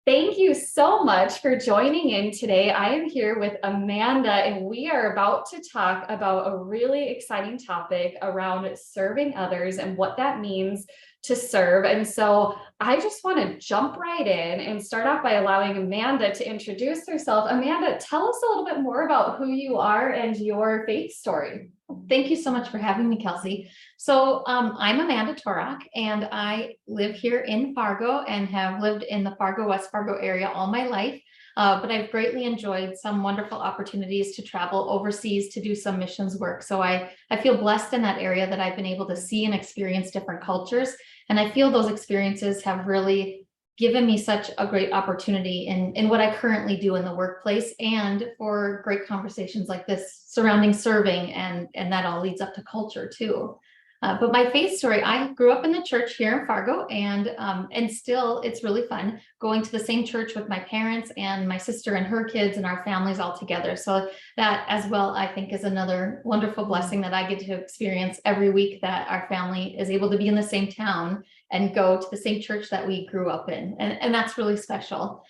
Thank you so much for joining in today. I am here with Amanda, and we are about to talk about a really exciting topic around serving others and what that means to serve. And so I just want to jump right in and start off by allowing Amanda to introduce herself. Amanda, tell us a little bit more about who you are and your faith story. Thank you so much for having me, Kelsey. I'm Amanda Torok, and I live here in Fargo and have lived in the West Fargo area all my life. But I've greatly enjoyed some wonderful opportunities to travel overseas to do some missions work. So I feel blessed in that area that I've been able to see and experience different cultures. And I feel those experiences have really given me such a great opportunity in what I currently do in the workplace, and for great conversations like this surrounding serving, and that all leads up to culture too. But my faith story, I grew up in the church here in Fargo, and still it's really fun going to the same church with my parents and my sister and her kids and our families all together. So that as well, I think, is another wonderful blessing that I get to experience every week, that our family is able to be in the same town and go to the same church that we grew up in. And that's really special.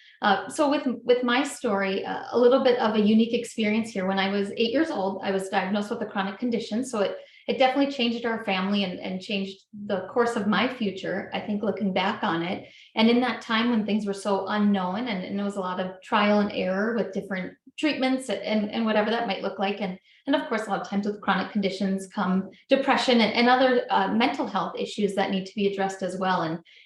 So with my story, a little bit of a unique experience here. When I was 8 years old, I was diagnosed with a chronic condition. So it definitely changed our family and changed the course of my future, I think, looking back on it. And in that time when things were so unknown, and there was a lot of trial and error with different treatments and whatever that might look like. And of course, a lot of times with chronic conditions come depression and other mental health issues that need to be addressed as well.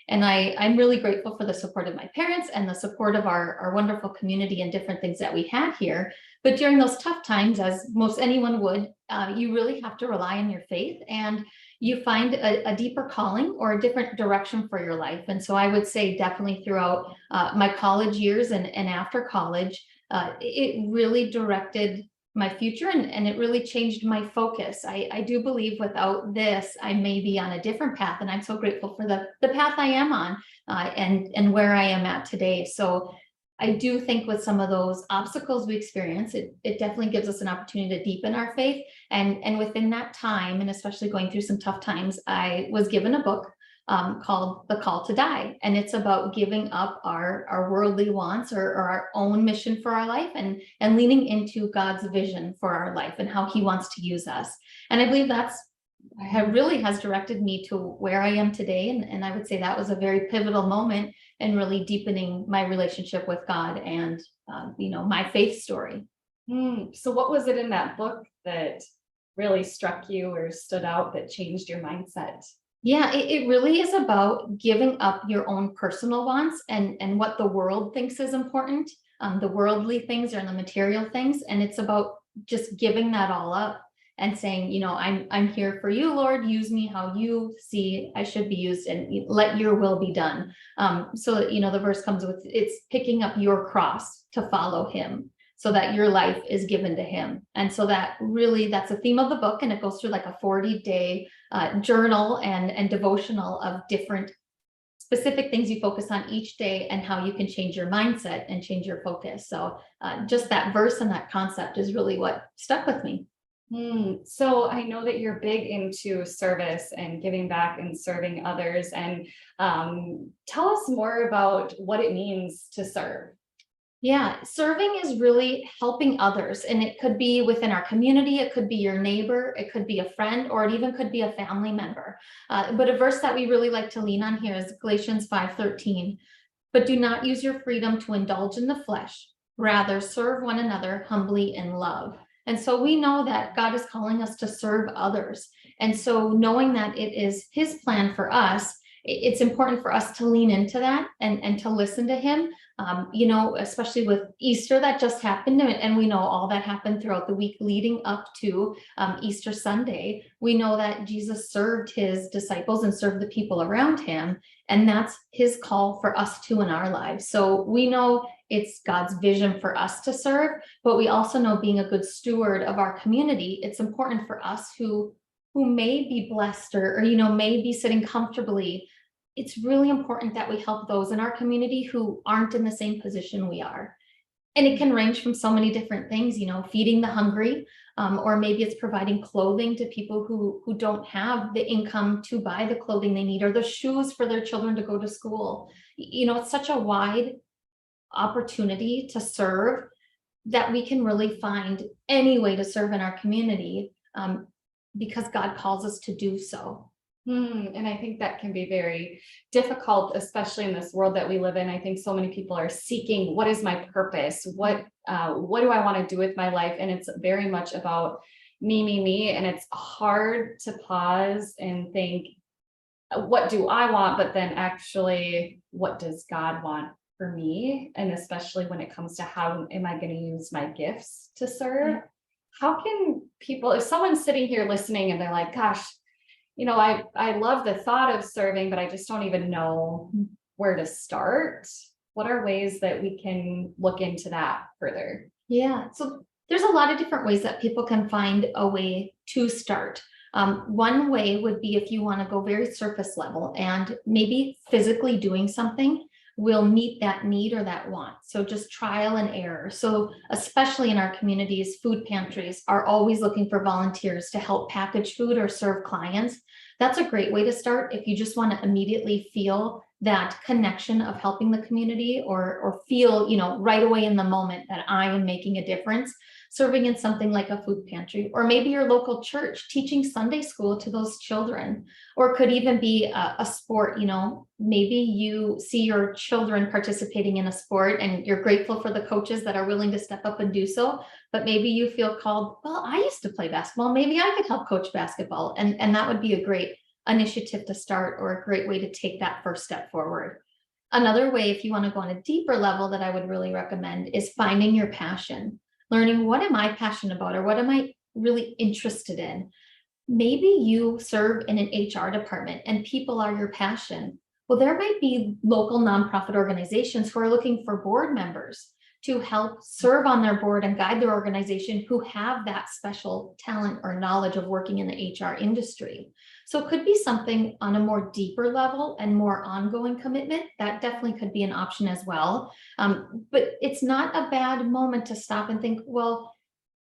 And I'm really grateful for the support of my parents and the support of our wonderful community and different things that we had here. But during those tough times, as most anyone would, you really have to rely on your faith, and you find a deeper calling or a different direction for your life. And so I would say definitely throughout my college years and after college, it really directed my future, and it really changed my focus. I do believe without this, I may be on a different path, and I'm so grateful for the path I am on, and where I am at today. So I do think with some of those obstacles we experience, it definitely gives us an opportunity to deepen our faith. And within that time, and especially going through some tough times, I was given a book called The Call to Die. And it's about giving up our worldly wants, or our own mission for our life, and leaning into God's vision for our life and how he wants to use us. And I believe really has directed me to where I am today. And I would say that was a very pivotal moment in really deepening my relationship with God and, my faith story. So what was it in that book that really struck you or stood out that changed your mindset? Yeah, it really is about giving up your own personal wants and what the world thinks is important, the worldly things or the material things. And it's about just giving that all up and saying, I'm here for you, Lord. Use me how you see I should be used, and let your will be done. The verse comes with, it's picking up your cross to follow him, so that your life is given to him. And so that's a theme of the book. And it goes through like a 40-day journal and devotional of different specific things you focus on each day, and how you can change your mindset and change your focus. So just that verse and that concept is really what stuck with me. So I know that you're big into service and giving back and serving others. And tell us more about what it means to serve. Yeah, serving is really helping others, and it could be within our community, it could be your neighbor, it could be a friend, or it even could be a family member. But a verse that we really like to lean on here is Galatians 5:13. But do not use your freedom to indulge in the flesh, rather serve one another humbly in love. And so we know that God is calling us to serve others. And so knowing that it is his plan for us, it's important for us to lean into that and to listen to him. Especially with Easter that just happened, and we know all that happened throughout the week leading up to Easter Sunday. We know that Jesus served his disciples and served the people around him, and that's his call for us too in our lives. So we know it's God's vision for us to serve, but we also know, being a good steward of our community, it's important for us who may be blessed or may be sitting comfortably. It's really important that we help those in our community who aren't in the same position we are. And it can range from so many different things, feeding the hungry, or maybe it's providing clothing to people who don't have the income to buy the clothing they need, or the shoes for their children to go to school. It's such a wide opportunity to serve, that we can really find any way to serve in our community, because God calls us to do so. And I think that can be very difficult, especially in this world that we live in. I think so many people are seeking, what is my purpose? What do I want to do with my life? And it's very much about me. And it's hard to pause and think, what do I want? But then actually, what does God want for me? And especially when it comes to how am I going to use my gifts to serve? How can people, if someone's sitting here listening and they're like, gosh, I love the thought of serving, but I just don't even know where to start. What are ways that we can look into that further? Yeah, so there's a lot of different ways that people can find a way to start. One way would be if you want to go very surface level and maybe physically doing something will meet that need or that want. So just trial and error. So especially in our communities, food pantries are always looking for volunteers to help package food or serve clients. That's a great way to start if you just want to immediately feel that connection of helping the community, or feel, right away in the moment that I am making a difference. Serving in something like a food pantry, or maybe your local church teaching Sunday school to those children, or could even be a sport. Maybe you see your children participating in a sport and you're grateful for the coaches that are willing to step up and do so, but maybe you feel called, well, I used to play basketball, maybe I could help coach basketball, and that would be a great initiative to start, or a great way to take that first step forward. Another way, if you want to go on a deeper level, that I would really recommend is finding your passion. Learning, what am I passionate about, or what am I really interested in? Maybe you serve in an HR department and people are your passion. Well, there might be local nonprofit organizations who are looking for board members to help serve on their board and guide their organization, who have that special talent or knowledge of working in the HR industry. So it could be something on a more deeper level and more ongoing commitment. That definitely could be an option as well. But it's not a bad moment to stop and think, well,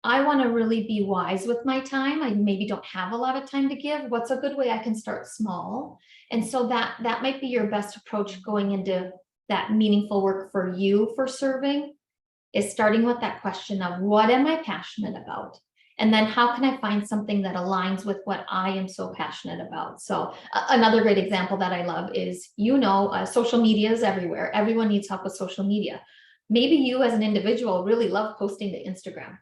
I want to really be wise with my time. I maybe don't have a lot of time to give. What's a good way I can start small? And so that might be your best approach going into that meaningful work for you for serving, is starting with that question of, what am I passionate about? And then how can I find something that aligns with what I am so passionate about? So another great example that I love is, social media is everywhere. Everyone needs help with social media. Maybe you as an individual really love posting to Instagram.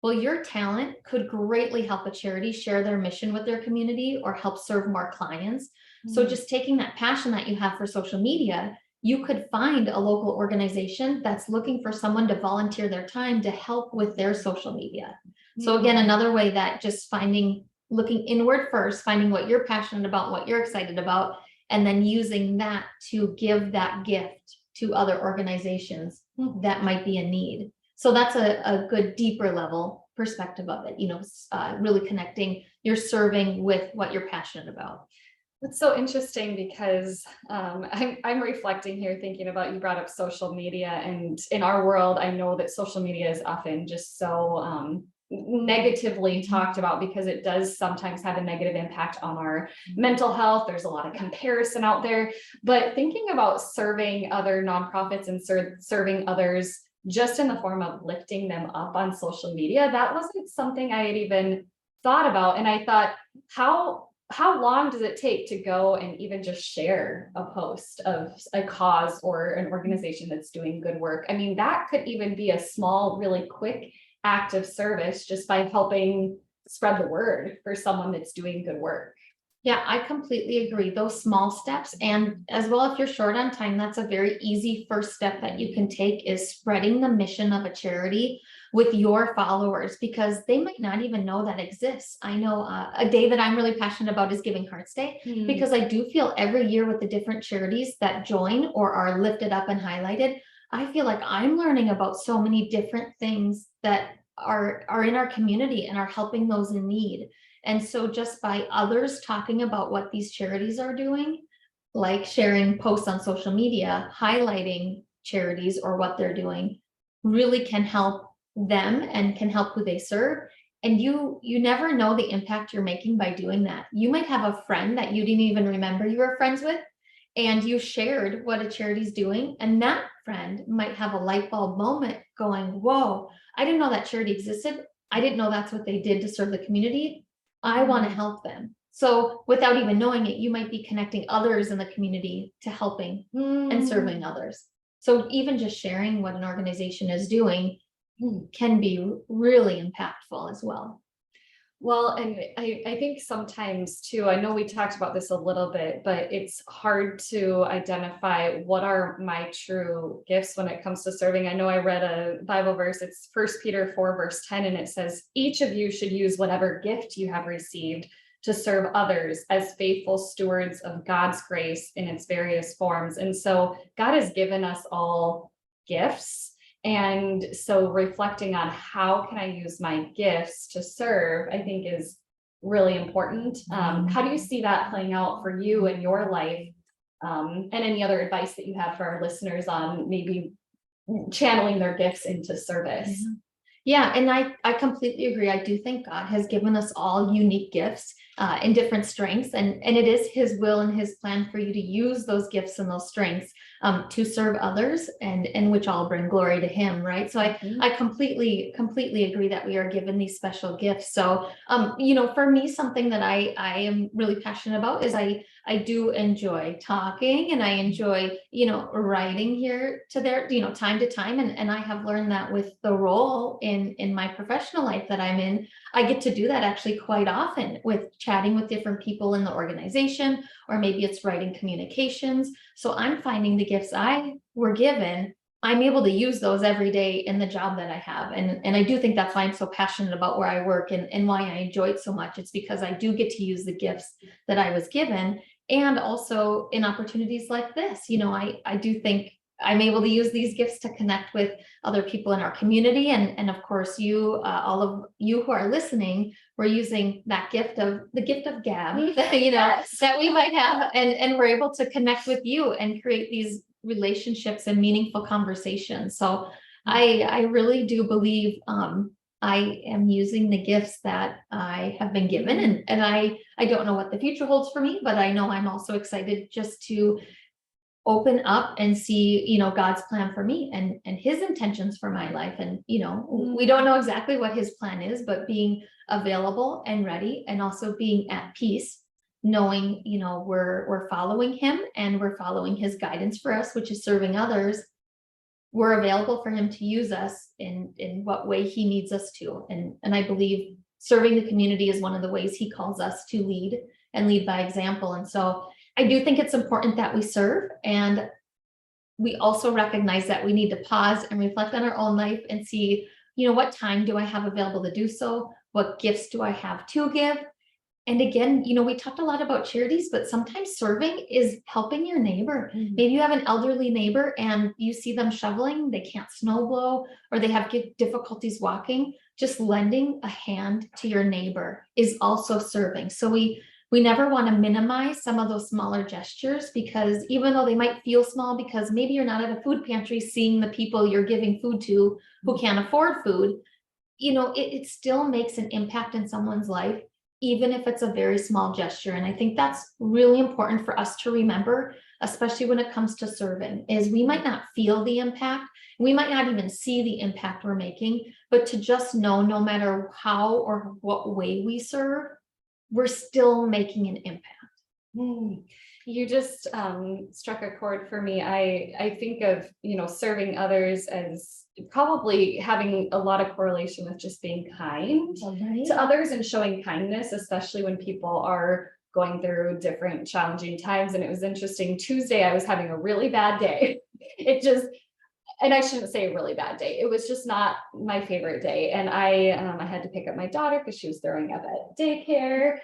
Well, your talent could greatly help a charity share their mission with their community or help serve more clients. So just taking that passion that you have for social media, you could find a local organization that's looking for someone to volunteer their time to help with their social media. So again, another way that just looking inward first, finding what you're passionate about, what you're excited about, and then using that to give that gift to other organizations that might be in need. So that's a good deeper level perspective of it, really connecting your serving with what you're passionate about. That's so interesting because I'm reflecting here, thinking about, you brought up social media, and in our world, I know that social media is often just so negatively talked about, because it does sometimes have a negative impact on our mental health. There's a lot of comparison out there, but thinking about serving other nonprofits and serving others just in the form of lifting them up on social media, that wasn't something I had even thought about. And I thought, how long does it take to go and even just share a post of a cause or an organization that's doing good work? I mean, that could even be a small, really quick act of service, just by helping spread the word for someone that's doing good work. Yeah, I completely agree. Those small steps, and as well, if you're short on time, that's a very easy first step that you can take, is spreading the mission of a charity with your followers, because they might not even know that exists. I know a day that I'm really passionate about is Giving Hearts Day, because I do feel every year with the different charities that join or are lifted up and highlighted, I feel like I'm learning about so many different things that are in our community and are helping those in need. And so just by others talking about what these charities are doing, like sharing posts on social media, highlighting charities or what they're doing, really can help them and can help who they serve. And you never know the impact you're making by doing that. You might have a friend that you didn't even remember you were friends with, and you shared what a charity's doing, and that friend might have a light bulb moment going, whoa, I didn't know that charity existed. I didn't know that's what they did to serve the community. I want to help them. So without even knowing it, you might be connecting others in the community to helping and serving others. So even just sharing what an organization is doing can be really impactful as well. Well, and I think sometimes too, I know we talked about this a little bit, but it's hard to identify what are my true gifts when it comes to serving. I know I read a Bible verse, it's 1 Peter 4 verse 10, and it says, each of you should use whatever gift you have received to serve others as faithful stewards of God's grace in its various forms. And so God has given us all gifts. And so reflecting on how can I use my gifts to serve, I think is really important. How do you see that playing out for you in your life? And any other advice that you have for our listeners on maybe channeling their gifts into service? Yeah, and I completely agree. I do think God has given us all unique gifts in different strengths, and it is His will and His plan for you to use those gifts and those strengths to serve others, and which all bring glory to Him, right? So I completely agree that we are given these special gifts. So for me, something that I am really passionate about is I do enjoy talking, and I enjoy writing here to there time to time, and I have learned that with the role in my professional life that I'm in, I get to do that actually quite often with chatting with different people in the organization, or maybe it's writing communications. So I'm finding the gifts I were given, I'm able to use those every day in the job that I have. And I do think that's why I'm so passionate about where I work, and why I enjoy it so much. It's because I do get to use the gifts that I was given. And also in opportunities like this, I do think I'm able to use these gifts to connect with other people in our community. And of course, all of you who are listening, we're using that gift of gab, Yes. that we might have. And we're able to connect with you and create these relationships and meaningful conversations. So I really do believe I am using the gifts that I have been given, and I don't know what the future holds for me, but I know I'm also excited just to open up and see, God's plan for me and His intentions for my life. And, we don't know exactly what His plan is, but being available and ready, and also being at peace, knowing, we're following Him and we're following His guidance for us, which is serving others. We're available for Him to use us in what way He needs us to. And I believe serving the community is one of the ways He calls us to lead, and lead by example. And so I do think it's important that we serve, and we also recognize that we need to pause and reflect on our own life and see, what time do I have available to do so? What gifts do I have to give? And again, we talked a lot about charities, but sometimes serving is helping your neighbor. Maybe you have an elderly neighbor and you see them shoveling, they can't snow blow, or they have difficulties walking. Just lending a hand to your neighbor is also serving. So we never want to minimize some of those smaller gestures, because even though they might feel small, because maybe you're not at a food pantry seeing the people you're giving food to who can't afford food, it still makes an impact in someone's life, even if it's a very small gesture. And I think that's really important for us to remember, especially when it comes to serving, is we might not feel the impact. We might not even see the impact we're making, but to just know, no matter how or what way we serve, we're still making an impact. You just struck a chord for me. I think of, serving others as probably having a lot of correlation with just being kind to others and showing kindness, especially when people are going through different challenging times. And it was interesting. Tuesday, I was having a really bad day. And I shouldn't say a really bad day. It was just not my favorite day. And I had to pick up my daughter because she was throwing up at daycare.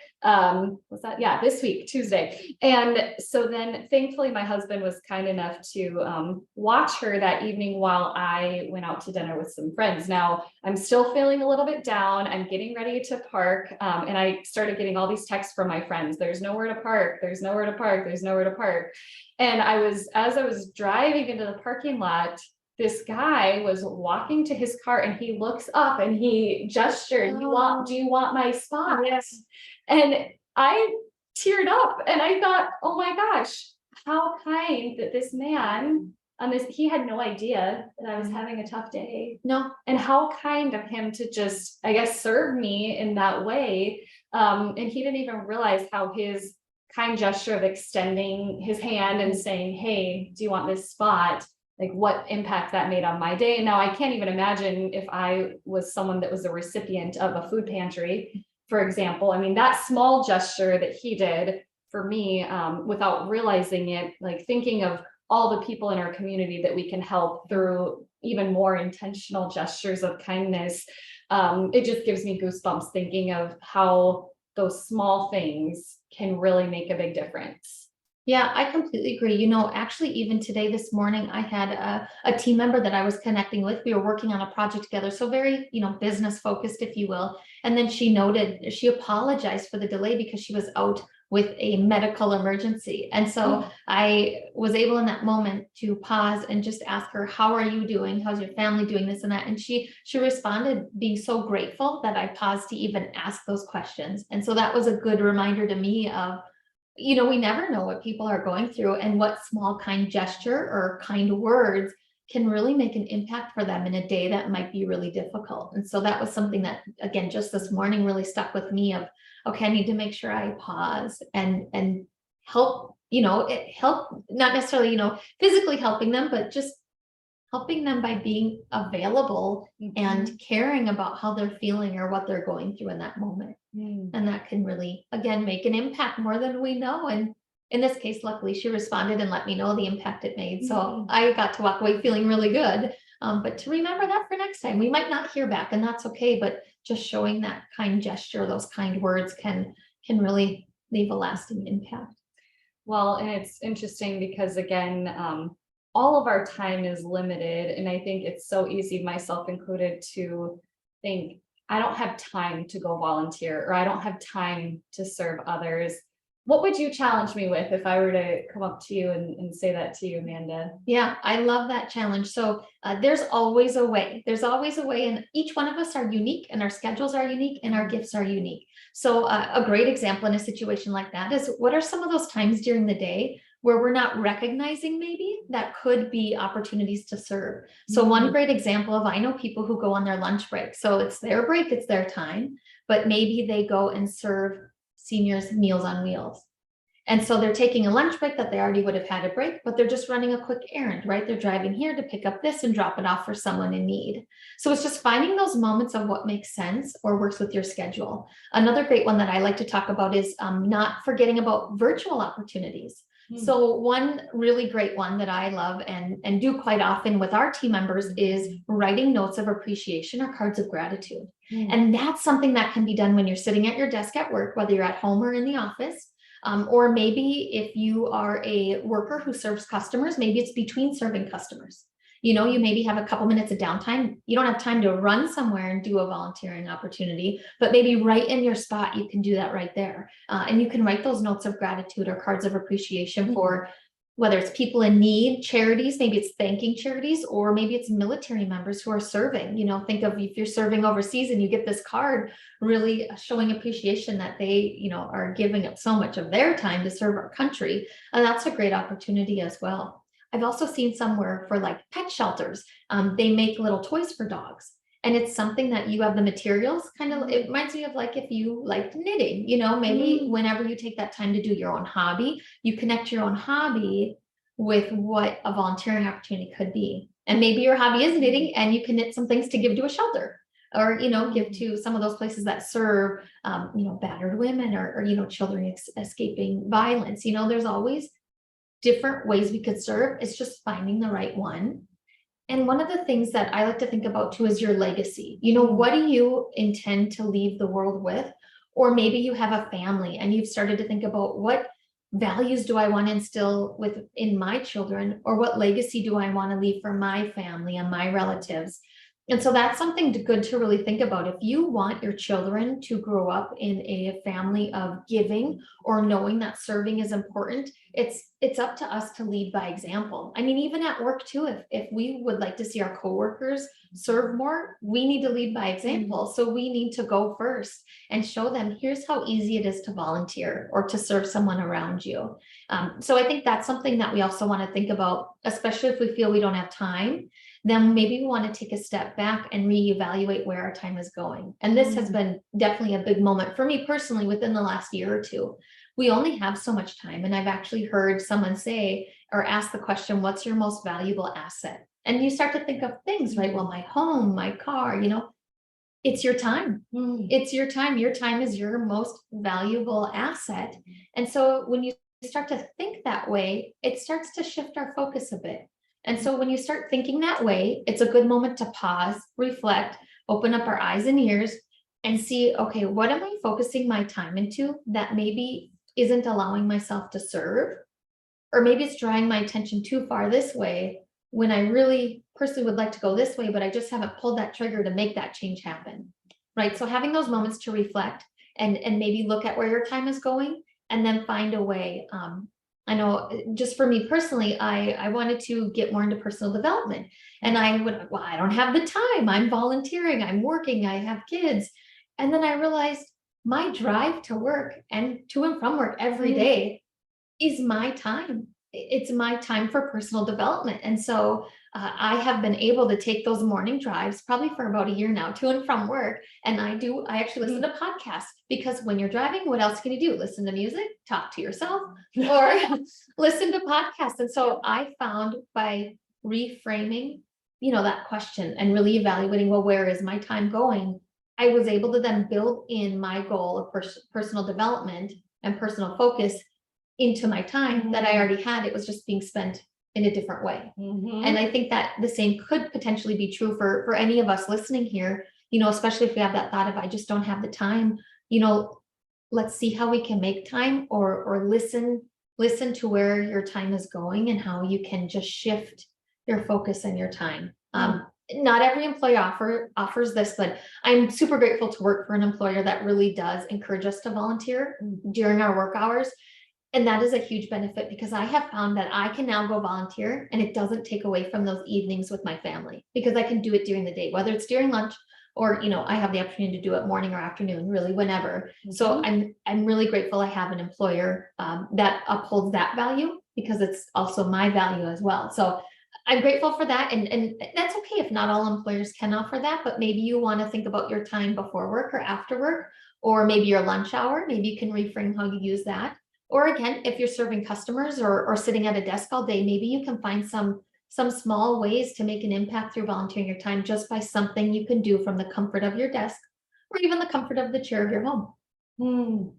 This week, Tuesday. And so then thankfully my husband was kind enough to watch her that evening while I went out to dinner with some friends. Now I'm still feeling a little bit down. I'm getting ready to park. And I started getting all these texts from my friends. There's nowhere to park. There's nowhere to park. There's nowhere to park. And as I was driving into the parking lot, this guy was walking to his car and he looks up and he gestured, do you want my spot? Yes. And I teared up and I thought, oh my gosh, how kind that this man on this, he had no idea that I was having a tough day. No, And how kind of him to just, I guess, serve me in that way. And he didn't even realize how his kind gesture of extending his hand and saying, hey, do you want this spot? Like what impact that made on my day. And now I can't even imagine if I was someone that was a recipient of a food pantry, for example. I mean, that small gesture that he did for me, without realizing it, like thinking of all the people in our community that we can help through even more intentional gestures of kindness. It just gives me goosebumps thinking of how those small things can really make a big difference. yeah, I completely agree. Actually, even today, this morning, I had a team member that I was connecting with. We were working on a project together. So very, business focused, if you will. And then she apologized for the delay because she was out with a medical emergency. And so I was able in that moment to pause and just ask her, how are you doing? How's your family doing, this and that? And she responded being so grateful that I paused to even ask those questions. And so that was a good reminder to me of, we never know what people are going through and what small kind gesture or kind words can really make an impact for them in a day that might be really difficult. And so that was something that, again, just this morning really stuck with me of, okay, I need to make sure I pause and help, help, not necessarily, physically helping them, but just helping them by being available and caring about how they're feeling or what they're going through in that moment. And that can really, again, make an impact more than we know. And in this case, luckily, she responded and let me know the impact it made. So I got to walk away feeling really good. But to remember that for next time, we might not hear back, and that's okay. But just showing that kind gesture, those kind words can really leave a lasting impact. Well, and it's interesting because again, all of our time is limited. And I think it's so easy, myself included, to think, I don't have time to go volunteer, or I don't have time to serve others. What would you challenge me with if I were to come up to you and say that to you, Amanda? Yeah, I love that challenge. So there's always a way. There's always a way, and each one of us are unique, and our schedules are unique, and our gifts are unique. So a great example in a situation like that is, what are some of those times during the day where we're not recognizing maybe that could be opportunities to serve? So one great example of, I know people who go on their lunch break. So it's their break, it's their time, but maybe they go and serve seniors Meals on Wheels. And so they're taking a lunch break that they already would have had a break, but they're just running a quick errand, right? They're driving here to pick up this and drop it off for someone in need. So it's just finding those moments of what makes sense or works with your schedule. Another great one that I like to talk about is not forgetting about virtual opportunities. So one really great one that I love and do quite often with our team members is writing notes of appreciation or cards of gratitude. And that's something that can be done when you're sitting at your desk at work, whether you're at home or in the office. Or maybe if you are a worker who serves customers, maybe it's between serving customers. You maybe have a couple minutes of downtime. You don't have time to run somewhere and do a volunteering opportunity, but maybe right in your spot, you can do that right there. And you can write those notes of gratitude or cards of appreciation for whether it's people in need, charities, maybe it's thanking charities, or maybe it's military members who are serving. Think of if you're serving overseas and you get this card, really showing appreciation that they, are giving up so much of their time to serve our country. And that's a great opportunity as well. I've also seen somewhere for like pet shelters, they make little toys for dogs. And it's something that you have the materials, kind of, it reminds me of like if you liked knitting, maybe whenever you take that time to do your own hobby, you connect your own hobby with what a volunteering opportunity could be. And maybe your hobby is knitting and you can knit some things to give to a shelter, or, give to some of those places that serve, battered women or children escaping violence. There's always different ways we could serve. It's just finding the right one. And one of the things that I like to think about too is your legacy. What do you intend to leave the world with? Or maybe you have a family and you've started to think about, what values do I want to instill in my children? Or what legacy do I want to leave for my family and my relatives? And so that's something good to really think about. If you want your children to grow up in a family of giving or knowing that serving is important, it's up to us to lead by example. I mean, even at work too, if we would like to see our coworkers serve more, we need to lead by example. So we need to go first and show them, here's how easy it is to volunteer or to serve someone around you. So I think that's something that we also want to think about, especially if we feel we don't have time. Then maybe we want to take a step back and reevaluate where our time is going. And this has been definitely a big moment for me personally within the last year or two. We only have so much time. And I've actually heard someone say or ask the question, what's your most valuable asset? And you start to think of things, right? Well, my home, my car, it's your time. It's your time. Your time is your most valuable asset. And so when you start to think that way, it starts to shift our focus a bit. And so when you start thinking that way, it's a good moment to pause, reflect, open up our eyes and ears and see, okay, what am I focusing my time into that maybe isn't allowing myself to serve? Or maybe it's drawing my attention too far this way when I really personally would like to go this way, but I just haven't pulled that trigger to make that change happen, right? So having those moments to reflect and maybe look at where your time is going and then find a way. I know just for me personally, I wanted to get more into personal development and I don't have the time. I'm volunteering, I'm working, I have kids. And then I realized my drive to work and to and from work every day is my time. It's my time for personal development. And so I have been able to take those morning drives probably for about a year now to and from work. And I actually listen to podcasts because when you're driving, what else can you do? Listen to music, talk to yourself, or listen to podcasts. And so I found by reframing, that question and really evaluating, well, where is my time going? I was able to then build in my goal of personal development and personal focus into my time that I already had. It was just being spent in a different way. And I think that the same could potentially be true for any of us listening here, especially if we have that thought of, I just don't have the time, let's see how we can make time or listen to where your time is going and how you can just shift your focus and your time. Not every employer offers this, but I'm super grateful to work for an employer that really does encourage us to volunteer during our work hours. And that is a huge benefit because I have found that I can now go volunteer and it doesn't take away from those evenings with my family because I can do it during the day, whether it's during lunch or, I have the opportunity to do it morning or afternoon, really whenever. So I'm really grateful I have an employer that upholds that value because it's also my value as well. So I'm grateful for that. And that's okay if not all employers can offer that, but maybe you want to think about your time before work or after work, or maybe your lunch hour. Maybe you can reframe how you use that. Or again, if you're serving customers or sitting at a desk all day, maybe you can find some small ways to make an impact through volunteering your time just by something you can do from the comfort of your desk or even the comfort of the chair of your home.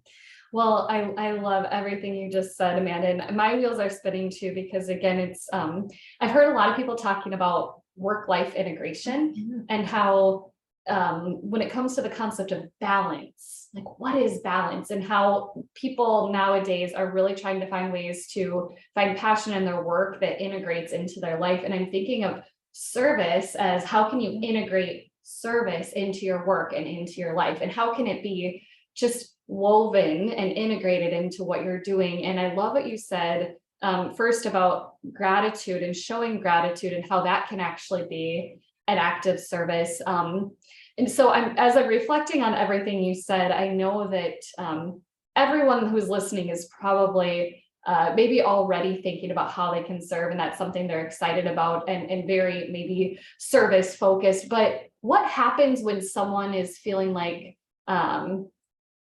Well, I love everything you just said, Amanda, and my wheels are spinning too, because again, it's, I've heard a lot of people talking about work-life integration and how, when it comes to the concept of balance, like what is balance and how people nowadays are really trying to find ways to find passion in their work that integrates into their life. And I'm thinking of service as how can you integrate service into your work and into your life? And how can it be just woven and integrated into what you're doing? And I love what you said first about gratitude and showing gratitude and how that can actually be an act of service. And so as I'm reflecting on everything you said, I know that everyone who's listening is probably maybe already thinking about how they can serve, and that's something they're excited about and very maybe service focused. But what happens when someone is feeling like,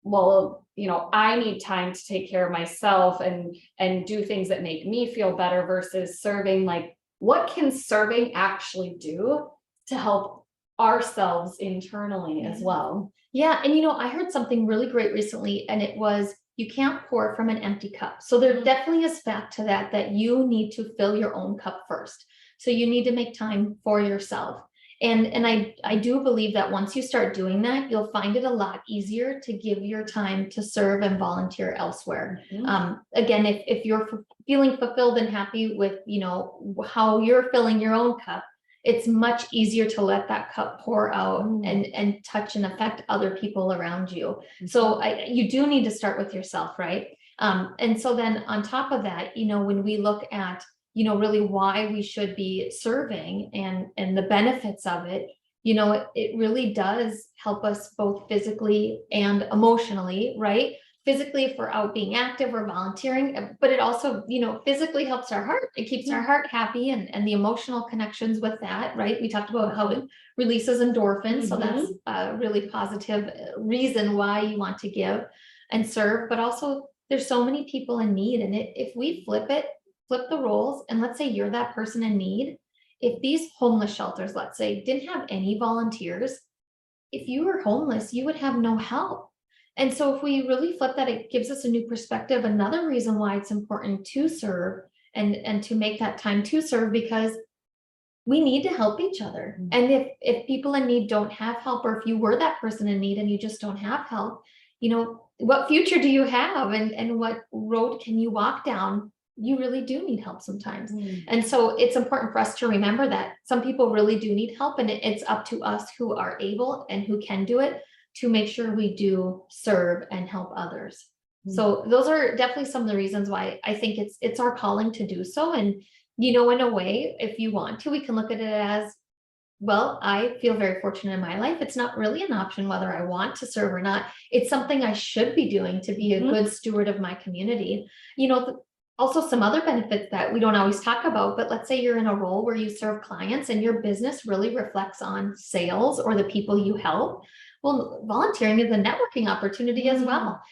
well, I need time to take care of myself and do things that make me feel better versus serving? Like, what can serving actually do to help ourselves internally as well? Yeah. And I heard something really great recently, and it was, you can't pour from an empty cup. So there definitely is fact to that you need to fill your own cup first. So you need to make time for yourself. And I do believe that once you start doing that, you'll find it a lot easier to give your time to serve and volunteer elsewhere. Again, if you're feeling fulfilled and happy with, how you're filling your own cup, it's much easier to let that cup pour out and touch and affect other people around you. So you do need to start with yourself, right? And so then on top of that, when we look at, really why we should be serving and the benefits of it, it really does help us both physically and emotionally, right? Physically, if we're out being active or volunteering, but it also, physically helps our heart. It keeps our heart happy and the emotional connections with that, right? We talked about how it releases endorphins. So that's a really positive reason why you want to give and serve, but also there's so many people in need. And if we flip the roles, and let's say you're that person in need, if these homeless shelters, let's say, didn't have any volunteers, if you were homeless, you would have no help. And so if we really flip that, it gives us a new perspective. Another reason why it's important to serve and to make that time to serve, because we need to help each other. And if people in need don't have help, or if you were that person in need and you just don't have help, what future do you have, and what road can you walk down? You really do need help sometimes. And so it's important for us to remember that some people really do need help, and it's up to us who are able and who can do it to make sure we do serve and help others. So those are definitely some of the reasons why I think it's our calling to do so. And, in a way, if you want to, we can look at it as, well, I feel very fortunate in my life. It's not really an option whether I want to serve or not. It's something I should be doing to be a good steward of my community. Also some other benefits that we don't always talk about, but let's say you're in a role where you serve clients and your business really reflects on sales or the people you help. Well, volunteering is a networking opportunity as well.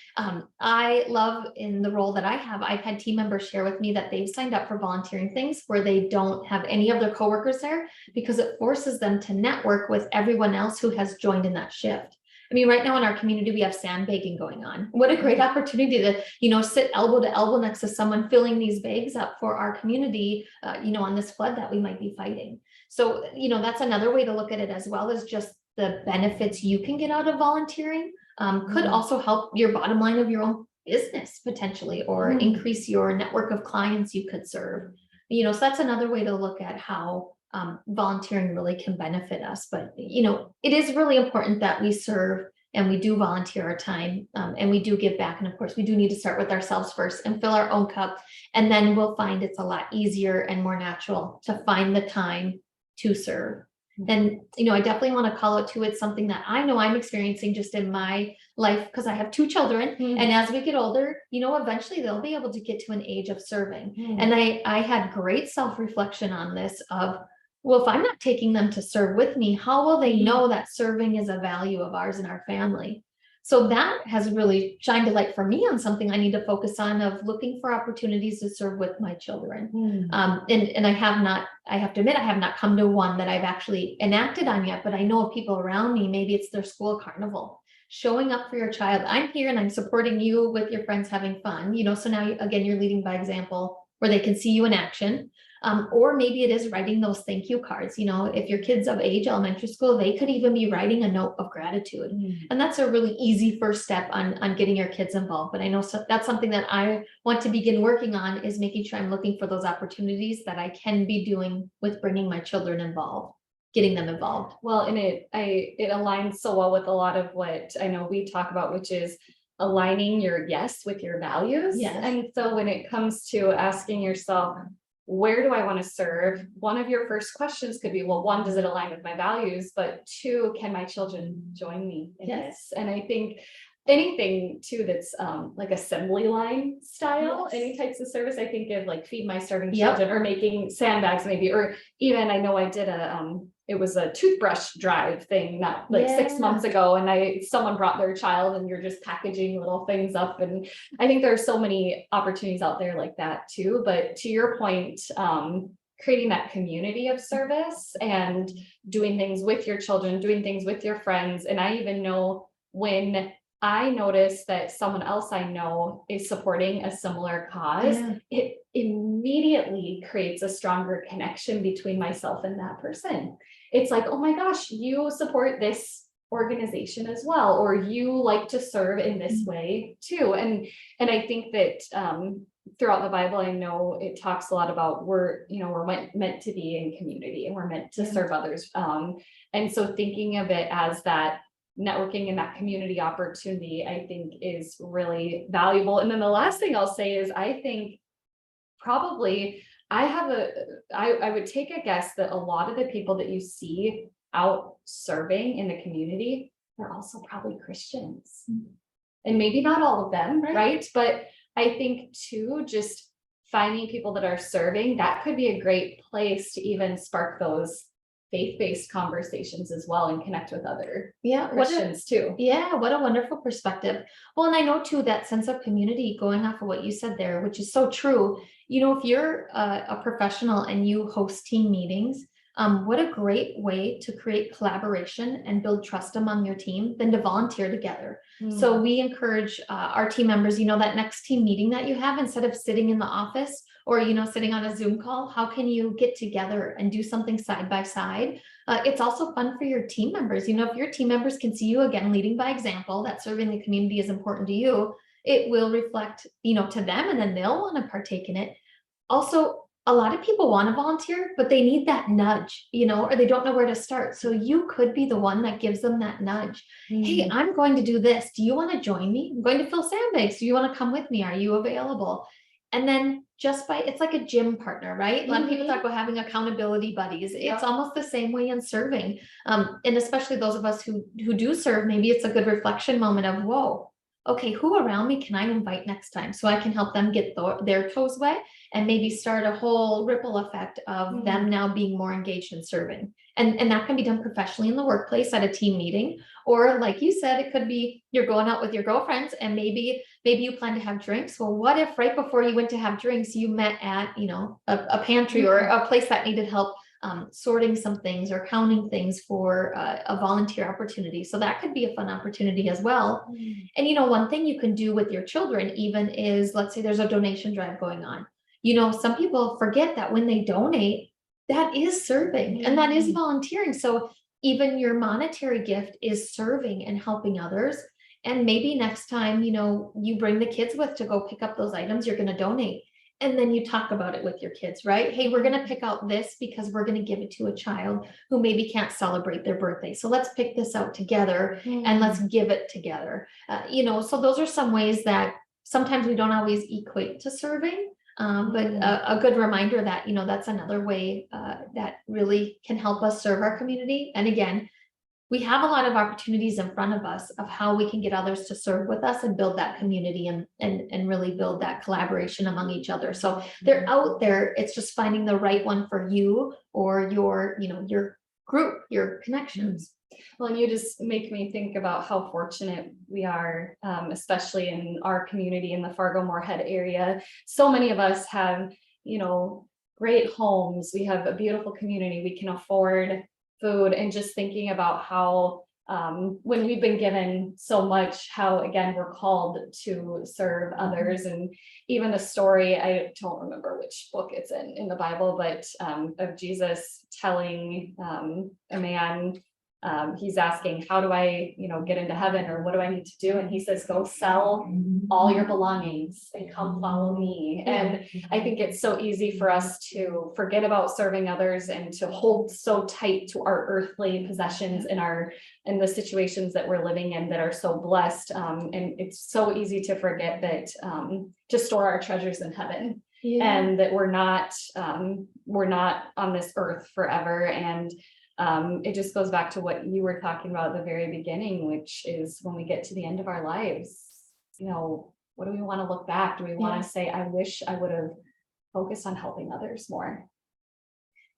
I love, in the role that I have, I've had team members share with me that they've signed up for volunteering things where they don't have any of their coworkers there, because it forces them to network with everyone else who has joined in that shift. I mean, right now in our community, we have sandbagging going on. What a great opportunity to, sit elbow to elbow next to someone filling these bags up for our community, on this flood that we might be fighting. So, that's another way to look at it, as well as just the benefits you can get out of volunteering. Could also help your bottom line of your own business potentially, or increase your network of clients you could serve. So that's another way to look at how volunteering really can benefit us. But, it is really important that we serve and we do volunteer our time, and we do give back. And of course, we do need to start with ourselves first and fill our own cup. And then we'll find it's a lot easier and more natural to find the time to serve. And, I definitely want to call out too, it's something that I know I'm experiencing just in my life, because I have 2 children. And as we get older, eventually they'll be able to get to an age of serving. And I had great self-reflection on this of, well, if I'm not taking them to serve with me, how will they know that serving is a value of ours in our family? So that has really shined a light for me on something I need to focus on, of looking for opportunities to serve with my children. And I have to admit, I have not come to one that I've actually enacted on yet, but I know of people around me, maybe it's their school carnival, showing up for your child. I'm here and I'm supporting you with your friends having fun, so now again, you're leading by example where they can see you in action. Or maybe it is writing those thank you cards. If your kids of age, elementary school, they could even be writing a note of gratitude. And that's a really easy first step on getting your kids involved. But I know that's something that I want to begin working on, is making sure I'm looking for those opportunities that I can be doing with bringing my children involved, getting them involved. Well, and it aligns so well with a lot of what I know we talk about, which is aligning your yes with your values. Yes. And so when it comes to asking yourself, where do I want to serve? One of your first questions could be, well, 1, does it align with my values? But 2, can my children join me in this? And I think anything too that's like assembly line style, any types of service, I think of like Feed My Starving Children, or making sandbags maybe, or even I know I did it was a toothbrush drive thing not like 6 months ago, and someone brought their child and you're just packaging little things up. And I think there are so many opportunities out there like that too. But to your point, creating that community of service and doing things with your children, doing things with your friends. And I even know when I notice that someone else I know is supporting a similar cause, it immediately creates a stronger connection between myself and that person. It's like, oh my gosh, you support this organization as well, or you like to serve in this way too. And I think that throughout the Bible, I know it talks a lot about we're meant to be in community and we're meant to serve others. And so thinking of it as that networking and that community opportunity, I think is really valuable. And then the last thing I'll say is I think probably I would take a guess that a lot of the people that you see out serving in the community, they're also probably Christians. And maybe not all of them, right? But I think too, just finding people that are serving, that could be a great place to even spark those faith-based conversations as well and connect with other Christians too. Yeah, what a wonderful perspective. Well, and I know too, that sense of community, going off of what you said there, which is so true. If you're a professional and you host team meetings, what a great way to create collaboration and build trust among your team than to volunteer together. So we encourage our team members, that next team meeting that you have, instead of sitting in the office or, sitting on a Zoom call, how can you get together and do something side by side? It's also fun for your team members. If your team members can see you, again, leading by example, that serving the community is important to you, it will reflect, to them, and then they'll want to partake in it. Also, a lot of people want to volunteer, but they need that nudge, or they don't know where to start. So you could be the one that gives them that nudge. Hey, I'm going to do this. Do you want to join me? I'm going to fill sandbags. Do you want to come with me? Are you available? And then it's like a gym partner, right? A lot of people talk about having accountability buddies. It's almost the same way in serving. And especially those of us who do serve, maybe it's a good reflection moment of, whoa, okay, who around me can I invite next time so I can help them get their toes wet and maybe start a whole ripple effect of them now being more engaged in serving. And that can be done professionally in the workplace at a team meeting, or like you said, it could be you're going out with your girlfriends and maybe you plan to have drinks. Well, what if right before you went to have drinks, you met at, a pantry or a place that needed help sorting some things or counting things for a volunteer opportunity. So that could be a fun opportunity as well. And one thing you can do with your children even is, let's say there's a donation drive going on. Some people forget that when they donate, that is serving and that is volunteering. So even your monetary gift is serving and helping others. And maybe next time, you bring the kids to go pick up those items you're going to donate. And then you talk about it with your kids, right? Hey, we're going to pick out this because we're going to give it to a child who maybe can't celebrate their birthday. So let's pick this out together and let's give it together. So those are some ways that sometimes we don't always equate to serving. But a good reminder that, that's another way that really can help us serve our community. And again, we have a lot of opportunities in front of us of how we can get others to serve with us and build that community and really build that collaboration among each other. So they're out there. It's just finding the right one for you or your group, your connections. Well, and you just make me think about how fortunate we are, especially in our community in the Fargo-Moorhead area. So many of us have, great homes. We have a beautiful community. We can afford food, and just thinking about how when we've been given so much, how again we're called to serve others. And even the story, I don't remember which book it's in the Bible, but of Jesus telling a man, he's asking, how do I get into heaven, or what do I need to do? And he says, go sell all your belongings and come follow me. And I think it's so easy for us to forget about serving others and to hold so tight to our earthly possessions in the situations that we're living in that are so blessed. And it's so easy to forget that to store our treasures in heaven. And that we're not on this earth forever. And it just goes back to what you were talking about at the very beginning, which is when we get to the end of our lives, what do we want to look back? Do we want to say, I wish I would have focused on helping others more?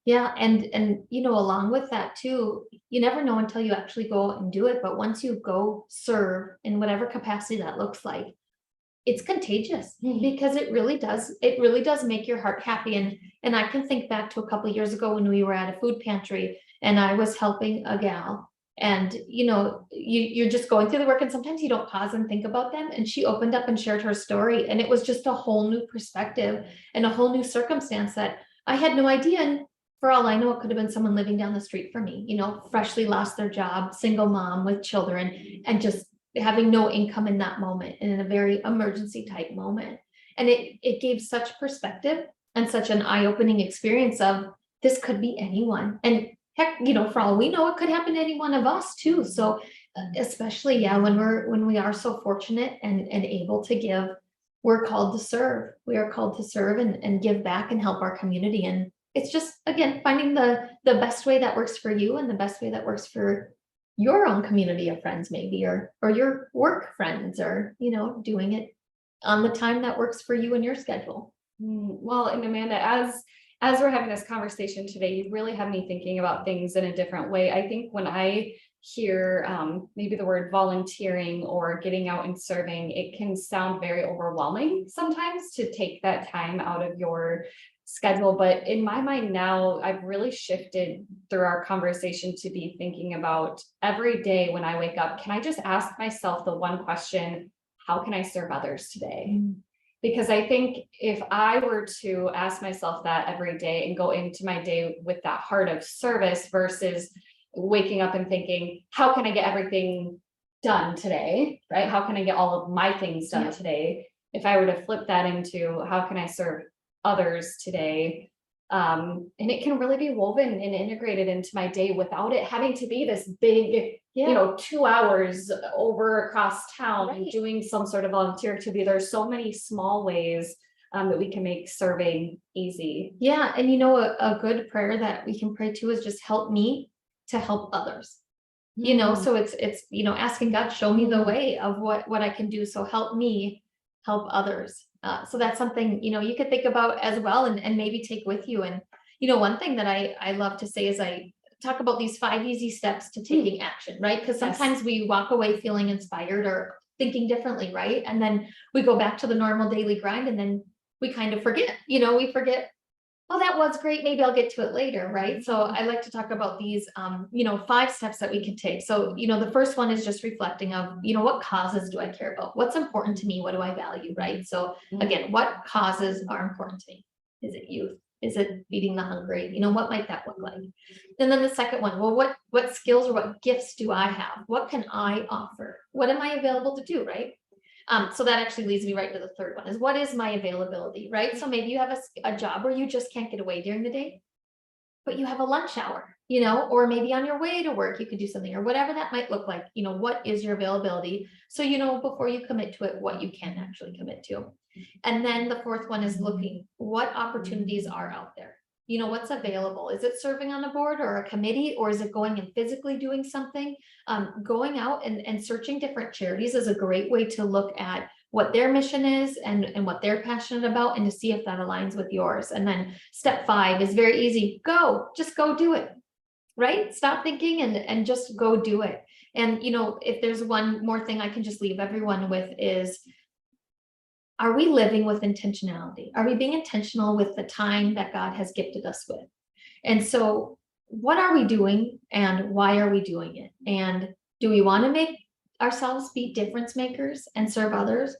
Yeah. And along with that too, you never know until you actually go and do it. But once you go serve in whatever capacity that looks like, it's contagious because it really does make your heart happy. And I can think back to a couple of years ago when we were at a food pantry and I was helping a gal, and you're just going through the work and sometimes you don't pause and think about them. And she opened up and shared her story, and it was just a whole new perspective and a whole new circumstance that I had no idea. And for all I know, it could have been someone living down the street from me, freshly lost their job, single mom with children, and just having no income in that moment, and in a very emergency type moment. And it gave such perspective and such an eye-opening experience of this could be anyone. And heck, for all we know, it could happen to any one of us too. So especially, yeah, when we are so fortunate and able to give, we're called to serve. We are called to serve and give back and help our community. And it's just, again, finding the best way that works for you and the best way that works for your own community of friends, maybe, or your work friends, or, doing it on the time that works for you and your schedule. Well, and Amanda, as we're having this conversation today, you really have me thinking about things in a different way. I think when I hear maybe the word volunteering or getting out and serving, it can sound very overwhelming sometimes to take that time out of your schedule. But in my mind now, I've really shifted through our conversation to be thinking about every day when I wake up, can I just ask myself the one question, how can I serve others today? Because I think if I were to ask myself that every day and go into my day with that heart of service versus waking up and thinking, how can I get everything done today, right? How can I get all of my things done today? If I were to flip that into how can I serve others today? And it can really be woven and integrated into my day without it having to be this big, 2 hours over across town and doing some sort of volunteer activity. There's so many small ways that we can make serving easy. Yeah. And a good prayer that we can pray to is just help me to help others. So it's asking God, show me the way of what I can do. So help me help others. So that's something, you could think about as well and maybe take with you. And, one thing that I love to say is I talk about these 5 easy steps to taking action, right? Because sometimes we walk away feeling inspired or thinking differently, right? And then we go back to the normal daily grind and then we kind of forget, we forget, oh, that was great. Maybe I'll get to it later, right? So I like to talk about these, 5 steps that we can take. So, the first one is just reflecting of, what causes do I care about? What's important to me? What do I value, right? So again, what causes are important to me? Is it youth? Is it feeding the hungry? What might that look like? And then the second one, well, what skills or what gifts do I have? What can I offer? What am I available to do, right? So that actually leads me right to the third one is what is my availability, right? So maybe you have a job where you just can't get away during the day, but you have a lunch hour, or maybe on your way to work, you could do something or whatever that might look like, what is your availability? So, before you commit to it, what you can actually commit to. And then the fourth one is looking what opportunities are out there. What's available? Is it serving on a board or a committee, or is it going and physically doing something? Going out and searching different charities is a great way to look at what their mission is and what they're passionate about and to see if that aligns with yours. And then step 5 is very easy. Just go do it, right? Stop thinking and just go do it. And, if there's one more thing I can just leave everyone with is, are we living with intentionality? Are we being intentional with the time that God has gifted us with? And so what are we doing and why are we doing it? And do we want to make ourselves be difference makers and serve others?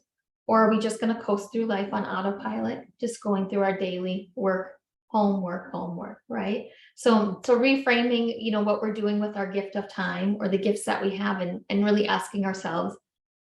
Or are we just going to coast through life on autopilot, just going through our daily work, homework, right? So reframing, what we're doing with our gift of time or the gifts that we have and really asking ourselves,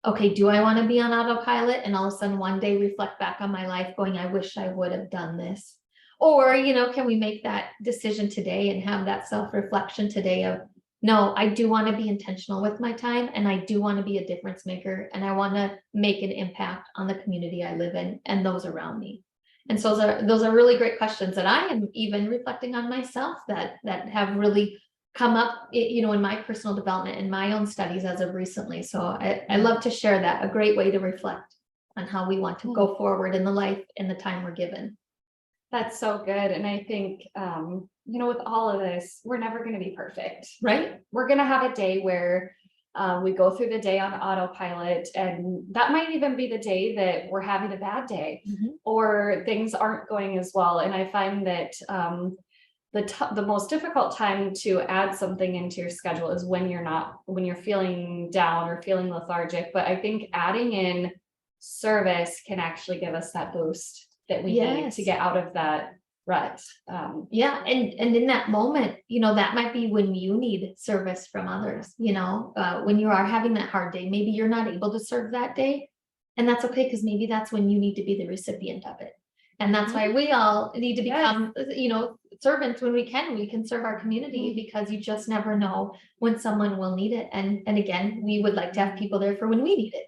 okay, do I want to be on autopilot? And all of a sudden one day reflect back on my life going, I wish I would have done this. Or, can we make that decision today and have that self-reflection today of, no, I do want to be intentional with my time and I do want to be a difference maker and I want to make an impact on the community I live in and those around me. And so those are really great questions that I am even reflecting on myself that have really come up, in my personal development and my own studies as of recently. So I love to share that, a great way to reflect on how we want to go forward in the life and the time we're given. That's so good. And I think, with all of this, we're never going to be perfect, right? We're going to have a day where we go through the day on autopilot, and that might even be the day that we're having a bad day or things aren't going as well. And I find that the most difficult time to add something into your schedule is when you're feeling down or feeling lethargic. But I think adding in service can actually give us that boost that we need to get out of that rut. And in that moment, that might be when you need service from others, when you are having that hard day, maybe you're not able to serve that day, And that's okay, because maybe that's when you need to be the recipient of it. And that's why Mhm. we all need to Yes. become, servants when we can. We can serve our community, because you just never know when someone will need it. And again, we would like to have people there for when we need it.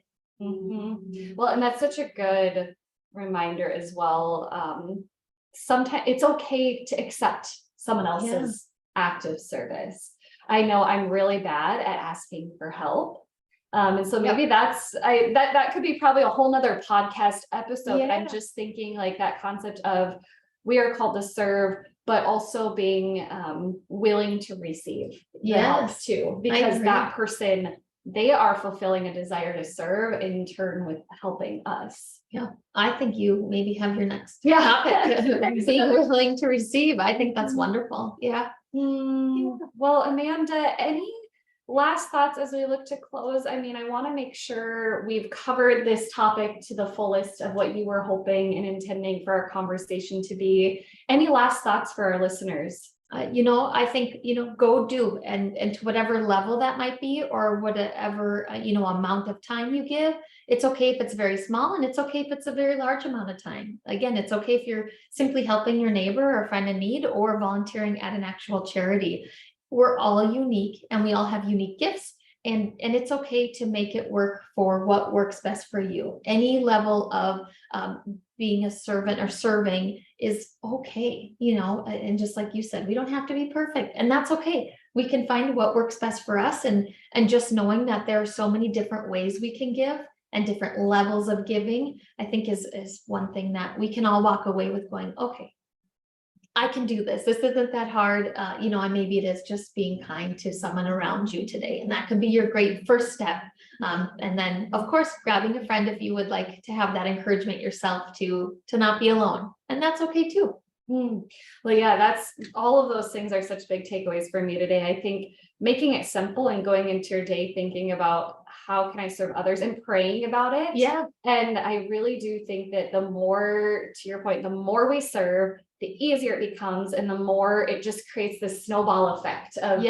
Well, and that's such a good reminder as well. Sometimes it's okay to accept someone else's act of service. I know I'm really bad at asking for help. And so maybe that could be probably a whole nother podcast episode. But I'm just thinking like that concept of we are called to serve, but also being willing to receive the help too, because that person, they are fulfilling a desire to serve in turn with helping us. Yeah, I think you maybe have your next topic, being willing to receive. I think that's wonderful. Yeah. Well, Amanda, any last thoughts as we look to close? I mean, I want to make sure we've covered this topic to the fullest of what you were hoping and intending for our conversation to be. Any last thoughts for our listeners? I think, go do, and to whatever level that might be, or whatever, amount of time you give. It's okay if it's very small, and it's okay if it's a very large amount of time. Again, it's okay if you're simply helping your neighbor or friend in need, or volunteering at an actual charity. We're all unique, and we all have unique gifts. And it's okay to make it work for what works best for you. Any level of being a servant or serving is okay, and just like you said, we don't have to be perfect, and that's okay. We can find what works best for us, and just knowing that there are so many different ways we can give, and different levels of giving, I think is one thing that we can all walk away with going, okay, I can do this. This isn't that hard. And maybe it is just being kind to someone around you today. And that could be your great first step. And then of course, grabbing a friend if you would like to have that encouragement yourself to not be alone. And that's okay too. Well, yeah, that's all of those things are such big takeaways for me today. I think making it simple and going into your day thinking about how can I serve others and praying about it. Yeah. And I really do think that the more, to your point, the more we serve, the easier it becomes, and the more it just creates this snowball effect of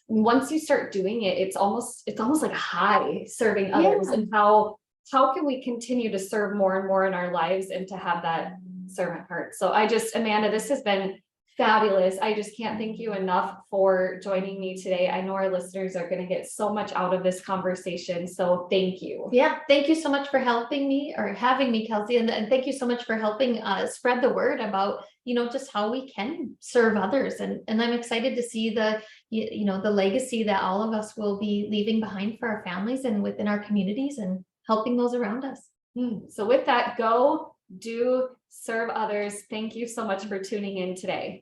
once you start doing it, it's almost like a high serving others. And how can we continue to serve more and more in our lives and to have that servant heart. So Amanda, this has been fabulous. I just can't thank you enough for joining me today. I know our listeners are going to get so much out of this conversation. So thank you. Yeah. Thank you so much for helping me, or having me, Kelsey. And thank you so much for helping spread the word about, just how we can serve others. And I'm excited to see the legacy that all of us will be leaving behind for our families and within our communities, and helping those around us. So with that, go do serve others. Thank you so much for tuning in today.